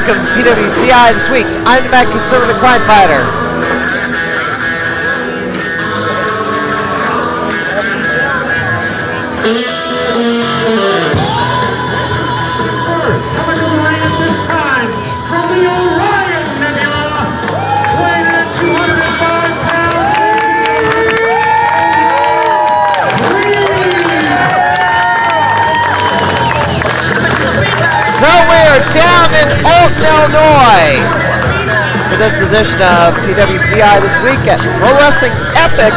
welcome to PWCI this week. I'm the Mad Conservative Crime Fighter. First, coming to the ring at this time, from the Orion Nebula, weighing in at 205 pounds, So we're down in Alton, Illinois for this edition of PWCI this week at Pro Wrestling Epic.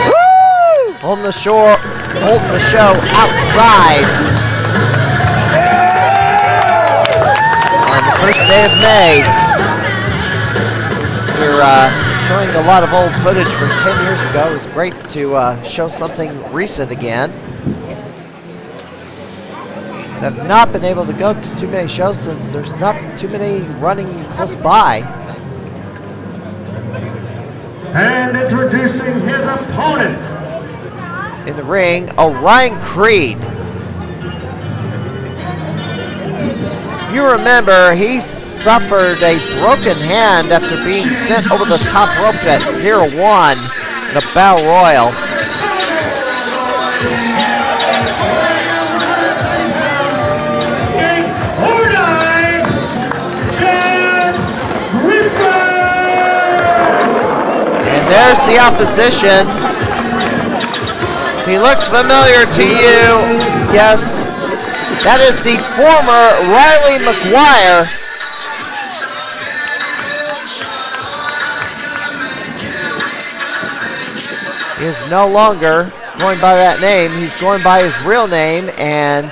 Woo! Holding the show outside on the first day of May. We're showing a lot of old footage from 10 years ago. It was great to show something recent again. Have not been able to go to too many shows since there's not too many running close by. and introducing his opponent. In the ring, Orion Creed. You remember he suffered a broken hand after being sent over the top rope at 0-1 in a Battle Royal. There's the opposition. He looks familiar to you. Yes, that is the former Reilly McGuire. He is no longer going by that name. He's going by his real name and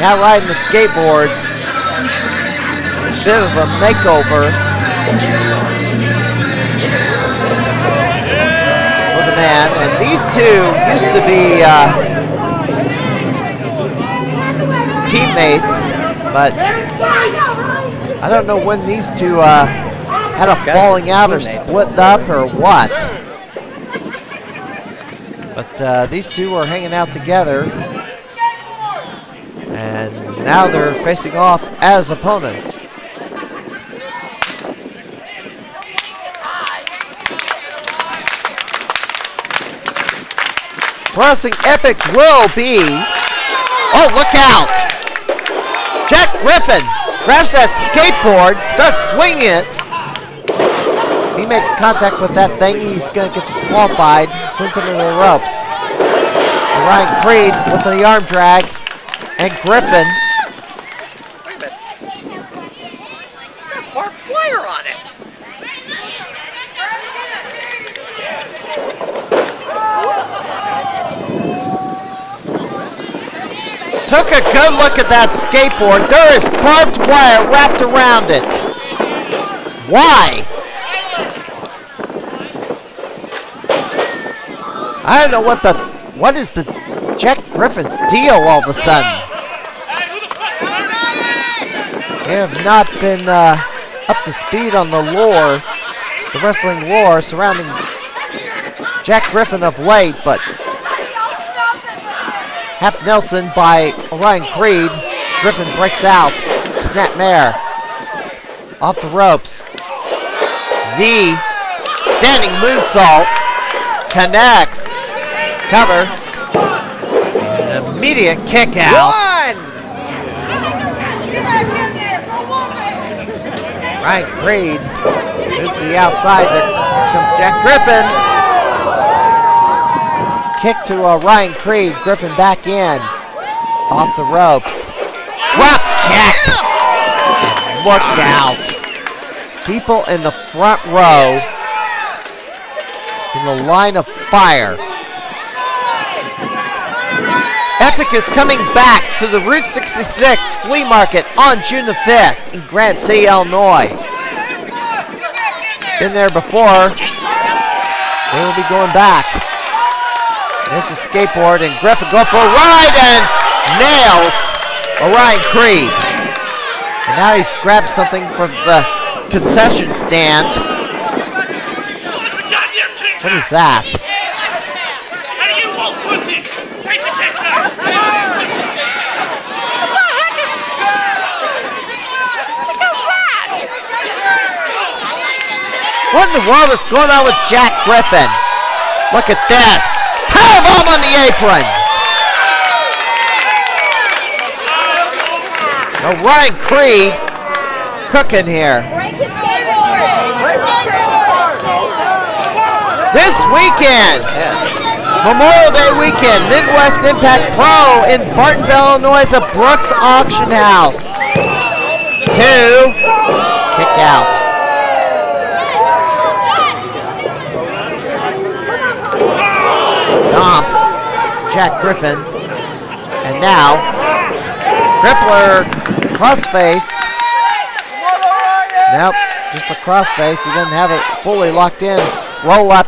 now riding the skateboards. A bit of a makeover. Man, and these two used to be teammates, but I don't know when these two had a falling out or split up or what. But these two were hanging out together, and now they're facing off as opponents. Wrestling Epic will be, oh, look out! Jack Griffin grabs that skateboard, starts swinging it. He makes contact with that thing, he's going to get disqualified, sends him to the ropes. Orion Creed with the arm drag, and Griffin. Wait a minute. It's got barbed wire on it. Took a good look at that skateboard. There is barbed wire wrapped around it. Why? I don't know what is the Jack Griffin's deal all of a sudden. They have not been up to speed on the lore, the wrestling lore surrounding Jack Griffin of late, but half Nelson by Orion Creed. Griffin breaks out. Snapmare. Off the ropes. The standing moonsault. Connects. Cover. An immediate kick out. Orion Creed moves to the outside. There comes Jack Griffin. Kick to Orion Creed. Griffin back in. Off the ropes. Drop kick. Look out. People in the front row in the line of fire. Epic is coming back to the Route 66 flea market on June the 5th in Grant City, Illinois. Been there before. They will be going back. There's the skateboard, and Griffin going for a ride and nails Orion Creed. And now he's grabbed something from the concession stand. What is that? Hey, you old pussy! Take the kick out! What in the world is going on with Jack Griffin? Look at this. Powerbomb on the apron. Orion Creed cooking here. This weekend, Memorial Day weekend, Midwest Impact Pro in Bartonville, Illinois, the Brooks Auction House. 2, kick out. Stomp, Jack Griffin, and now Crippler crossface. Nope, just a crossface. He doesn't have it fully locked in. Roll up,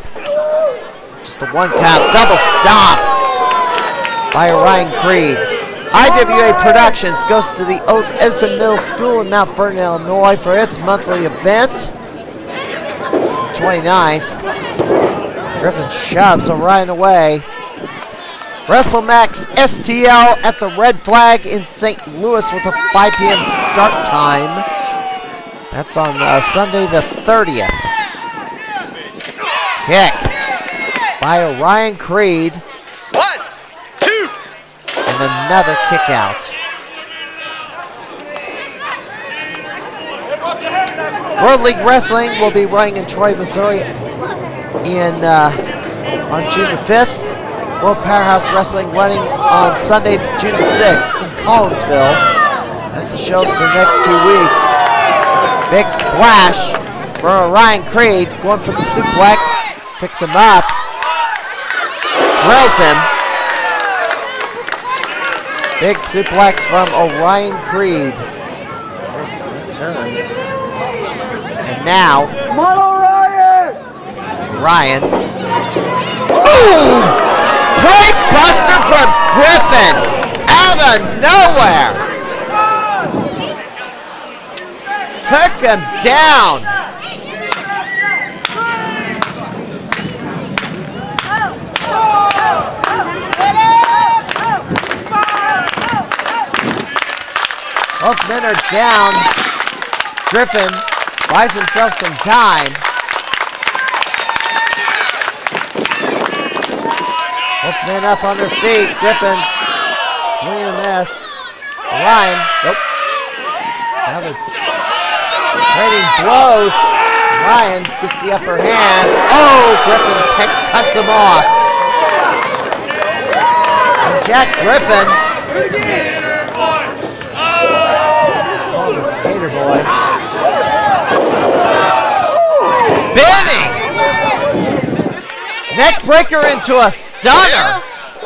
just a 1 count, double stomp by Orion Creed. IWA Productions goes to the Oak Edison Middle School in Mount Vernon, Illinois for its monthly event. 29th. Griffin shoves Orion away. WrestleMax STL at the Red Flag in St. Louis with a 5 p.m. start time. That's on Sunday the 30th. Kick by Orion Creed. 1, 2. And another kick out. World League Wrestling will be running in Troy, Missouri on June the 5th. World Powerhouse Wrestling running on Sunday, June the 6th in Collinsville. That's the shows for the next 2 weeks. Big splash for Orion Creed, going for the suplex. Picks him up. Drills him. Big suplex from Orion Creed. And now, Orion. Ooh! Plate buster from Griffin out of nowhere. Took him down. Both men are down. Griffin buys himself some time. Both men up on their feet. Griffin swinging a miss. Orion, nope. Now they're trading blows. Orion gets the upper hand. Oh, Griffin cuts him off. And Jack Griffin, oh, the skater boy. Spinning! Neck breaker into a stunner.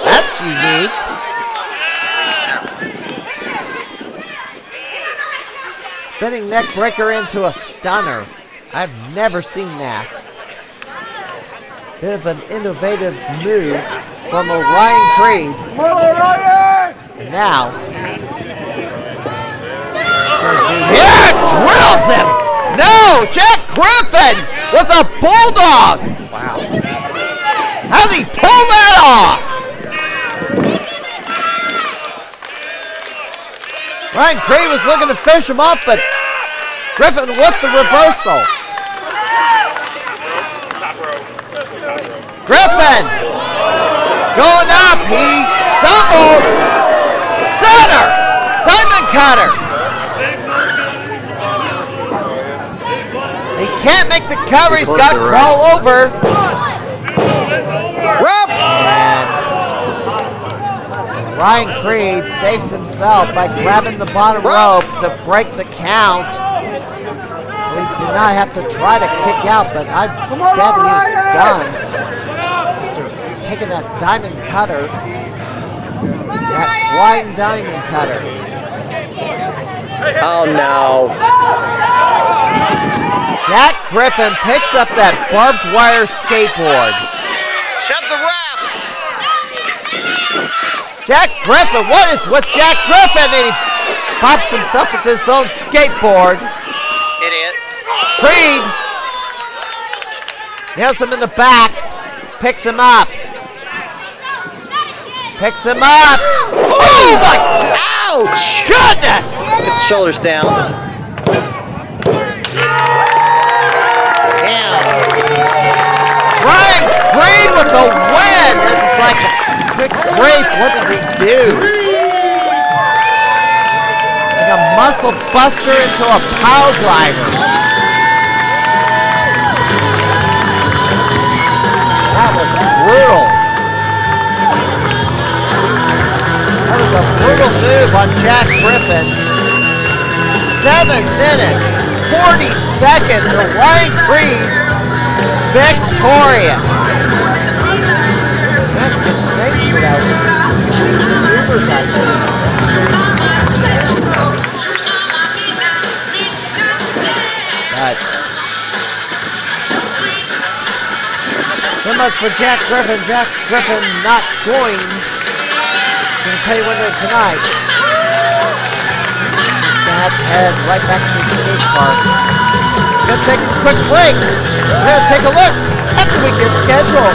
That's unique. Spinning neck breaker into a stunner. I've never seen that. Bit of an innovative move from Orion Creed. And now, yeah, drills him. No, Jack Griffin with a bulldog. Wow. How did he pull that off? Orion Creed was looking to finish him off, but Griffin with the reversal. Griffin going up. He stumbles. Stunner. Diamond cutter. He can't make the cover. He's got to crawl over. And Orion Creed saves himself by grabbing the bottom rope to break the count. So he did not have to try to kick out, but I bet he was stunned after taking that diamond cutter. That flying diamond cutter. Oh no. Jack Griffin picks up that barbed wire skateboard. Shove the wrap. Jack Griffin, what is with Jack Griffin? And he pops himself with his own skateboard. Idiot. Creed nails him in the back, picks him up. Picks him up. Oh my, ouch! Goodness! Get the shoulders down. Damn. Orion Creed with the win. It's like, good grief, what did he do? Like a muscle buster into a pile driver. That was brutal. That was a brutal move on Jack Griffin. 7 minutes, 40 seconds, Orion Creed victorious. That gets thanks for those maneuvers I see. But so much for Jack Griffin. Jack Griffin not going to the pay winner tonight. He's gonna head right back to the skate park. We're gonna take a quick break. We're gonna take a look at the weekend schedule.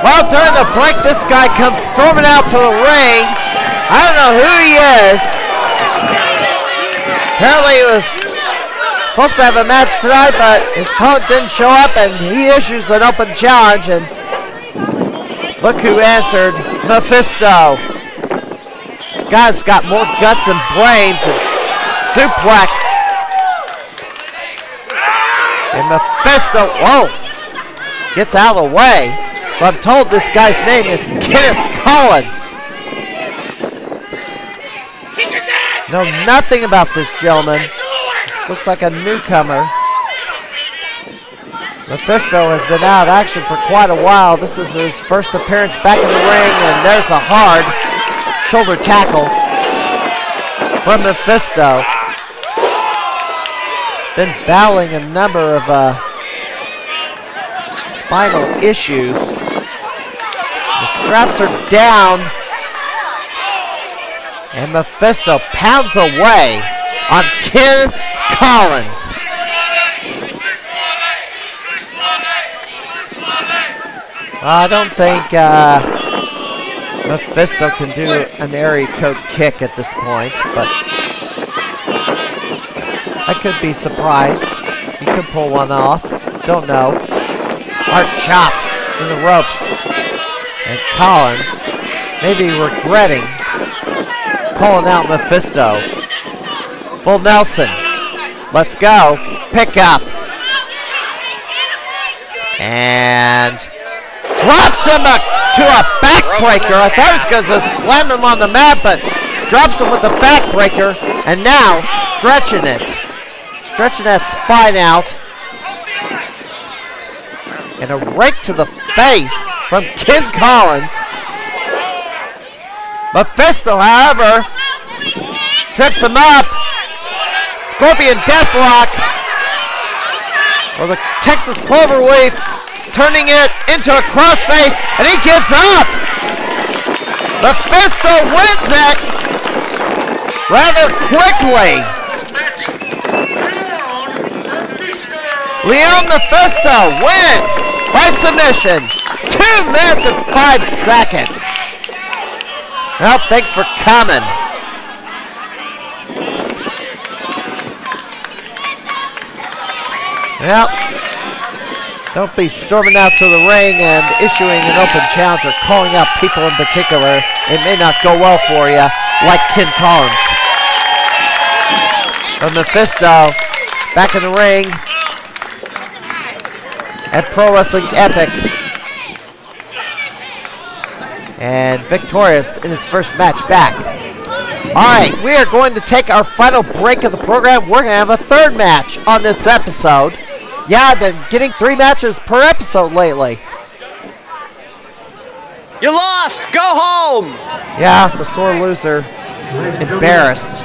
Well, during the break, this guy comes storming out to the ring. I don't know who he is. Apparently he was supposed to have a match tonight, but his opponent didn't show up, and he issues an open challenge, and look who answered, Mephisto. This guy's got more guts than brains, and suplex. And Mephisto, whoa, gets out of the way. So I'm told this guy's name is Kenneth Collins. Know nothing about this gentleman. Looks like a newcomer. Mephisto has been out of action for quite a while. This is his first appearance back in the ring, and there's a hard shoulder tackle from Mephisto. Been battling a number of spinal issues. The straps are down, and Mephisto pounds away on Ken Collins. I don't think Mephisto can do an area code kick at this point, but I could be surprised. He could pull one off. Don't know. Hard chop in the ropes. And Collins maybe regretting calling out Mephisto. Full Nelson. Let's go. Pick up. And drops him to a backbreaker. I thought he was going to slam him on the mat, but drops him with the backbreaker. And now stretching it. Stretching that spine out. And a rake to the face from Ken Collins. Mephisto, however, trips him up. Scorpion Deathlock. Or the Texas Cloverleaf, turning it into a crossface, and he gives up. Mephisto wins it rather quickly. Leone Mephisto wins by submission. 2 minutes and 5 seconds. Well, thanks for coming. Well, don't be storming out to the ring and issuing an open challenge or calling out people in particular. It may not go well for you, like Ken Collins. But Mephisto back in the ring at Pro Wrestling Epic. And victorious in his first match back. All right, we are going to take our final break of the program. We're going to have a third match on this episode. Yeah, I've been getting 3 matches per episode lately. You lost. Go home. Yeah, the sore loser. Embarrassed.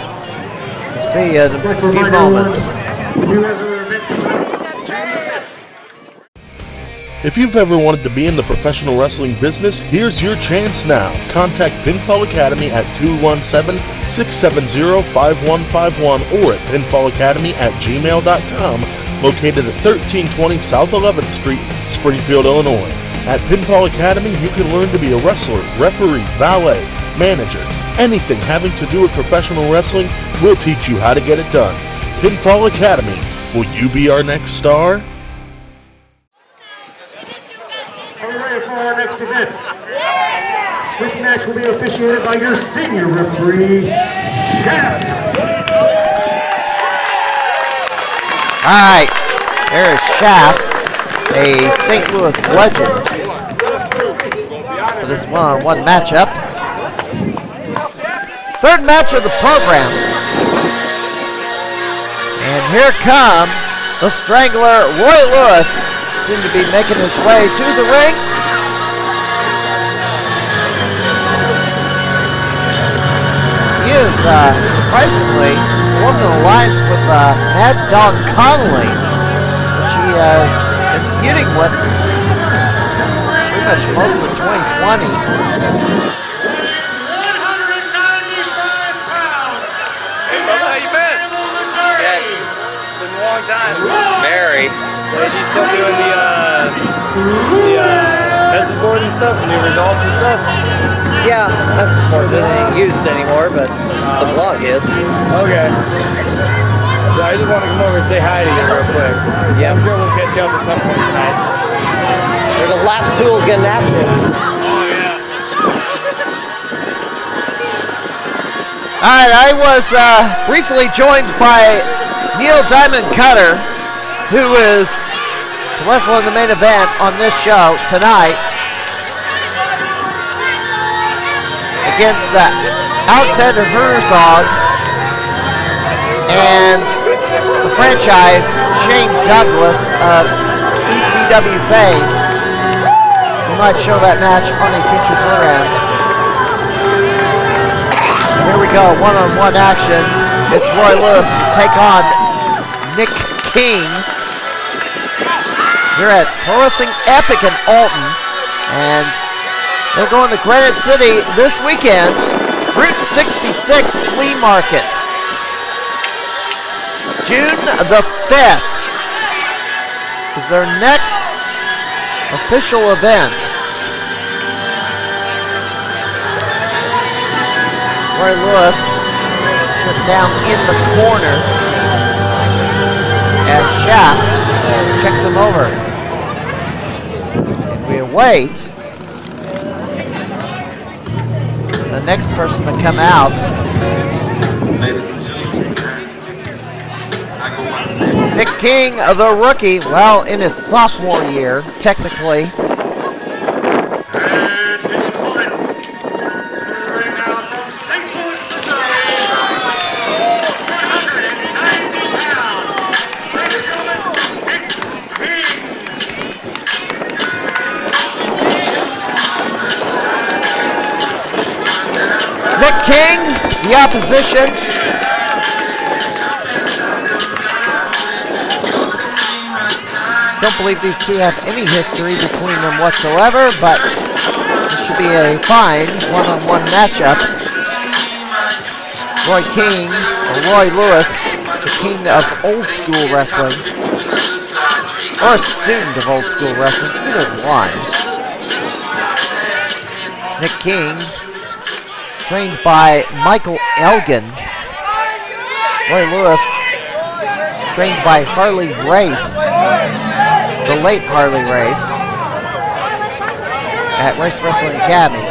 We'll see you in a few moments. If you've ever wanted to be in the professional wrestling business, here's your chance now. Contact Pinfall Academy at 217-670-5151 or at pinfallacademy@gmail.com, located at 1320 South 11th Street, Springfield, Illinois. At Pinfall Academy, you can learn to be a wrestler, referee, valet, manager, anything having to do with professional wrestling. We'll teach you how to get it done. Pinfall Academy. Will you be our next star? Are we ready for our next event? This match will be officiated by your senior referee, Shaft. All right, there is Shaft, a St. Louis legend, for this one-on-one matchup. Third match of the program. And here comes the Strangler Roy Lewis, soon to be making his way to the ring. He is surprisingly formed an alliance with Mad Dog Connolly, which he has been feuding with pretty much most of 2020. 195 pounds. Hey, brother, how you been? Yeah, it's been a long time. Mary. Is she still doing the message board and stuff, and the results and stuff? Yeah, that's more isn't used anymore, but the blog is. Okay. So I just want to come over and say hi to you real quick. Yeah. I'm sure we'll catch up at some point tonight. There's a last hooligan active. Oh, yeah. All right, I was briefly joined by Neil Diamond Cutter, who is wrestling the main event on this show tonight against Alexander Herzog and the franchise Shane Douglas of ECW fame. We might show that match on a future program. Here we go, one-on-one action. It's Roy Lewis to take on Nick King here at Pro Wrestling Epic in Alton. And they're going to Granite City this weekend. Route 66 Flea Market. June the 5th is their next official event. Roy Lewis sits down in the corner as Shaft checks him over. And we await the next person to come out. Ladies and gentlemen, I go by the name of Nick King, the rookie, well, in his sophomore year, technically. And his opponent, right now from St. Louis, Missouri, 190 pounds. Ladies and gentlemen, Nick King. Nick King, the opposition. Don't believe these two have any history between them whatsoever, but this should be a fine one-on-one matchup. Roy King, or Roy Lewis, the king of old school wrestling, or a student of old school wrestling, either one. Nick King trained by Michael Elgin. Roy Lewis, trained by Harley Race, the late Harley Race, at Race Wrestling Academy.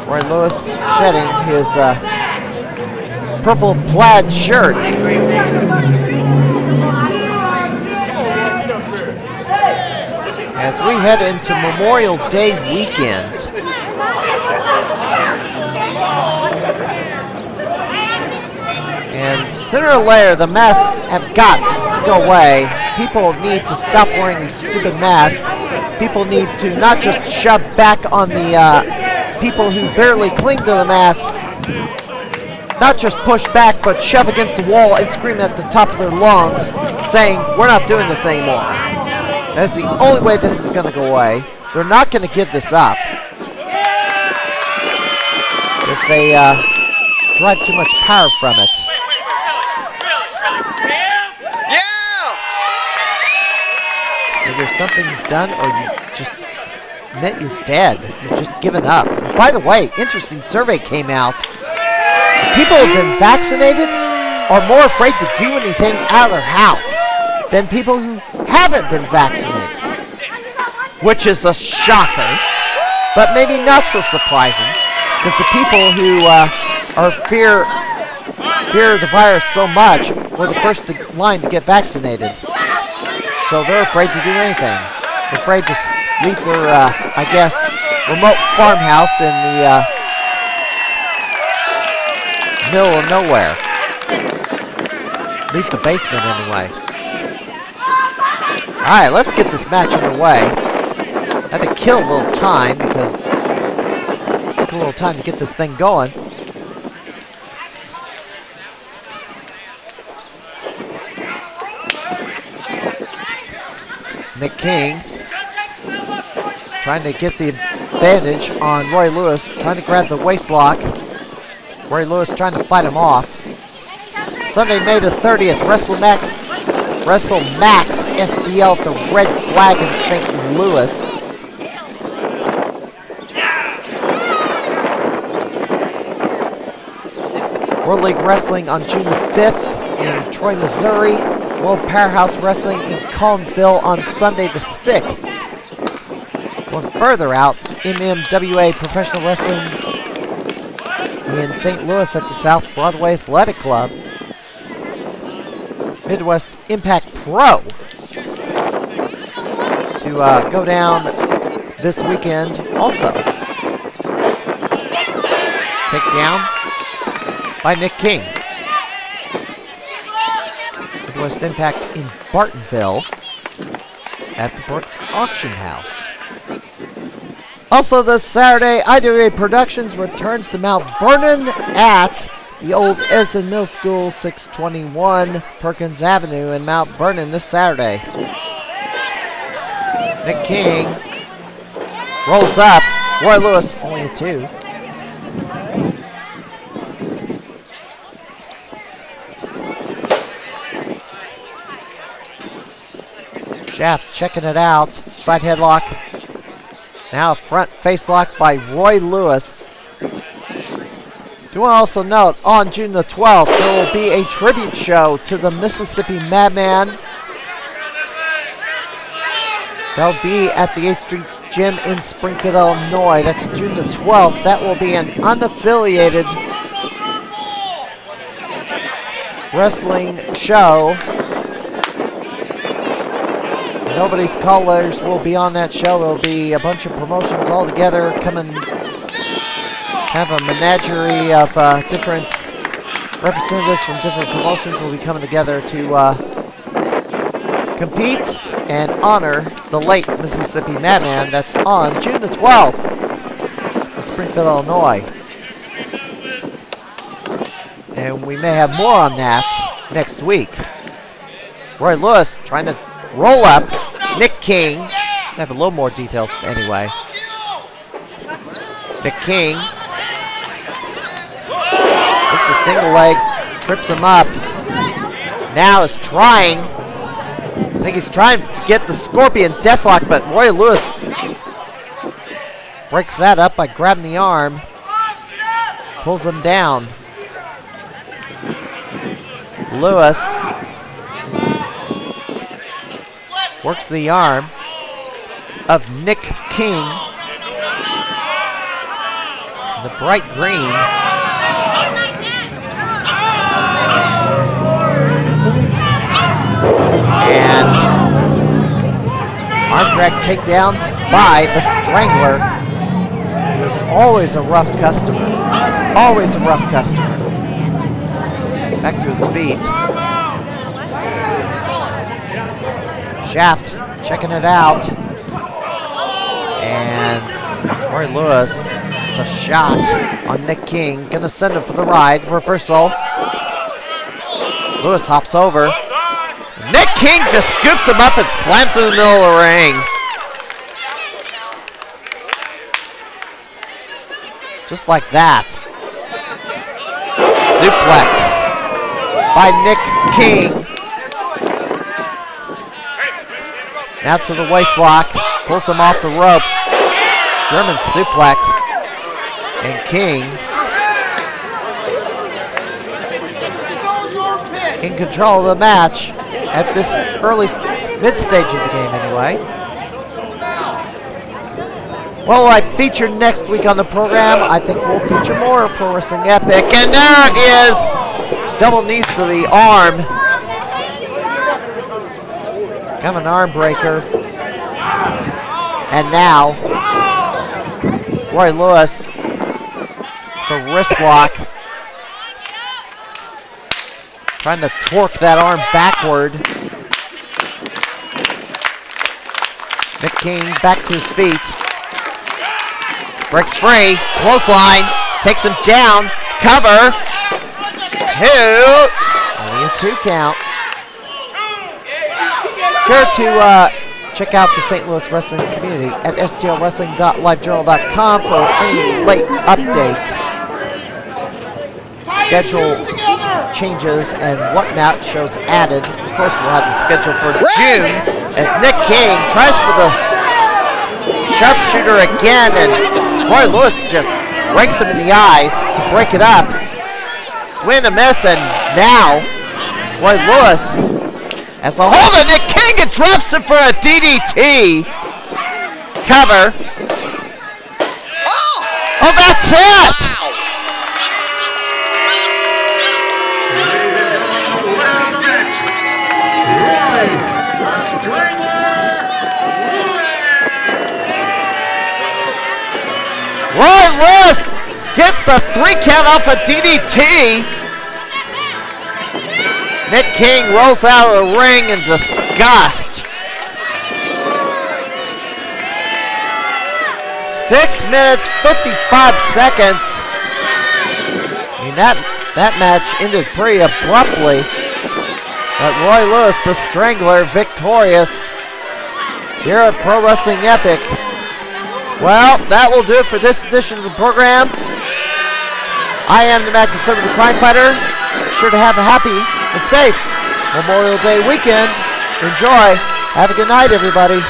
Roy Lewis shedding his purple plaid shirt. As we head into Memorial Day weekend, and sooner or later the masks have got to go away. People need to stop wearing these stupid masks. People need to not just shove back on the people who barely cling to the masks, not just push back, but shove against the wall and scream at the top of their lungs, saying, "We're not doing this anymore." That's the only way this is going to go away. They're not going to give this up, because they derive too much power from it. Either something's done or you just admit you're dead. You're just given up. And by the way, interesting survey came out. People who have been vaccinated are more afraid to do anything out of their house than people who haven't been vaccinated, which is a shocker, but maybe not so surprising, because the people who fear the virus so much were the first in line to get vaccinated. So they're afraid to do anything. They're afraid to leave their, I guess, remote farmhouse in the middle of nowhere. Leave the basement anyway. Alright, let's get this match underway. I had to kill a little time because it took a little time to get this thing going. Nick King trying to get the advantage on Roy Lewis, trying to grab the waist lock. Roy Lewis trying to fight him off. Sunday, May the 30th, WrestleMax STL at the Red Flag in St. Louis. World League Wrestling on June 5th in Troy, Missouri. World Powerhouse Wrestling in Collinsville on Sunday the 6th. Going further out, MMWA Professional Wrestling in St. Louis at the South Broadway Athletic Club. Midwest Impact Pro to go down this weekend also. Takedown by Nick King. Midwest Impact in Bartonville at the Brooks Auction House. Also this Saturday, IWA Productions returns to Mount Vernon at the old Edison Middle School, 621 Perkins Avenue in Mount Vernon this Saturday. Nick King rolls up. Roy Lewis only a 2. Shaft checking it out. Side headlock. Now a front face lock by Roy Lewis. Do want to also note, on June the 12th, there will be a tribute show to the Mississippi Madman. That'll be at the 8th Street Gym in Springfield, Illinois. That's June the 12th. That will be an unaffiliated wrestling show. Nobody's Callers will be on that show. It'll be a bunch of promotions all together coming. Have a menagerie of different representatives from different promotions will be coming together to compete and honor the late Mississippi Madman. That's on June the 12th in Springfield, Illinois. And we may have more on that next week. Roy Lewis trying to roll up Nick King. I have a little more details anyway. Nick King. It's a single leg, trips him up. Now is trying. I think he's trying to get the Scorpion Deathlock, but Roy Lewis breaks that up by grabbing the arm. Pulls him down. Lewis works the arm of Nick King. The bright green. And arm drag takedown by the Strangler. He was always a rough customer. Always a rough customer. Back to his feet. Shaft checking it out. And Roy Lewis, the shot on Nick King. Gonna send him for the ride. Reversal. Lewis hops over. Nick King just scoops him up and slams him in the middle of the ring. Just like that. Suplex by Nick King. Now to the waist lock. Pulls him off the ropes. German suplex. And King in control of the match at this early mid-stage of the game anyway. Well, I featured next week on the program. I think we'll feature more of Pro Wrestling Epic. And there is double knees to the arm. Kind of an arm breaker. And now, Roy Lewis, the wrist lock. Trying to torque that arm backward. Nick King back to his feet. Breaks free. Clothesline. Takes him down. Cover. 2. Only a 2 count. Sure to check out the St. Louis wrestling community at stlwrestling.livejournal.com for any late updates, schedule changes, and whatnot, shows added. Of course, we'll have the schedule for June as Nick King tries for the sharpshooter again, and Roy Lewis just rakes him in the eyes to break it up. Swing and miss, and now Roy Lewis has a hold of Nick King and drops him for a DDT. Cover. Oh, that's it! Ladies and gentlemen, the winner of the match, Roy the Strangler Lewis. Roy Lewis gets the 3 count off a DDT. Nick King rolls out of the ring in disgust. 6 minutes, 55 seconds. I mean, that match ended pretty abruptly. But Roy Lewis, the Strangler, victorious here at Pro Wrestling Epic. Well, that will do it for this edition of the program. I am the Mad Conservative Crime Fighter. Sure to have a happy and safe Memorial Day weekend. Enjoy. Have a good night, everybody.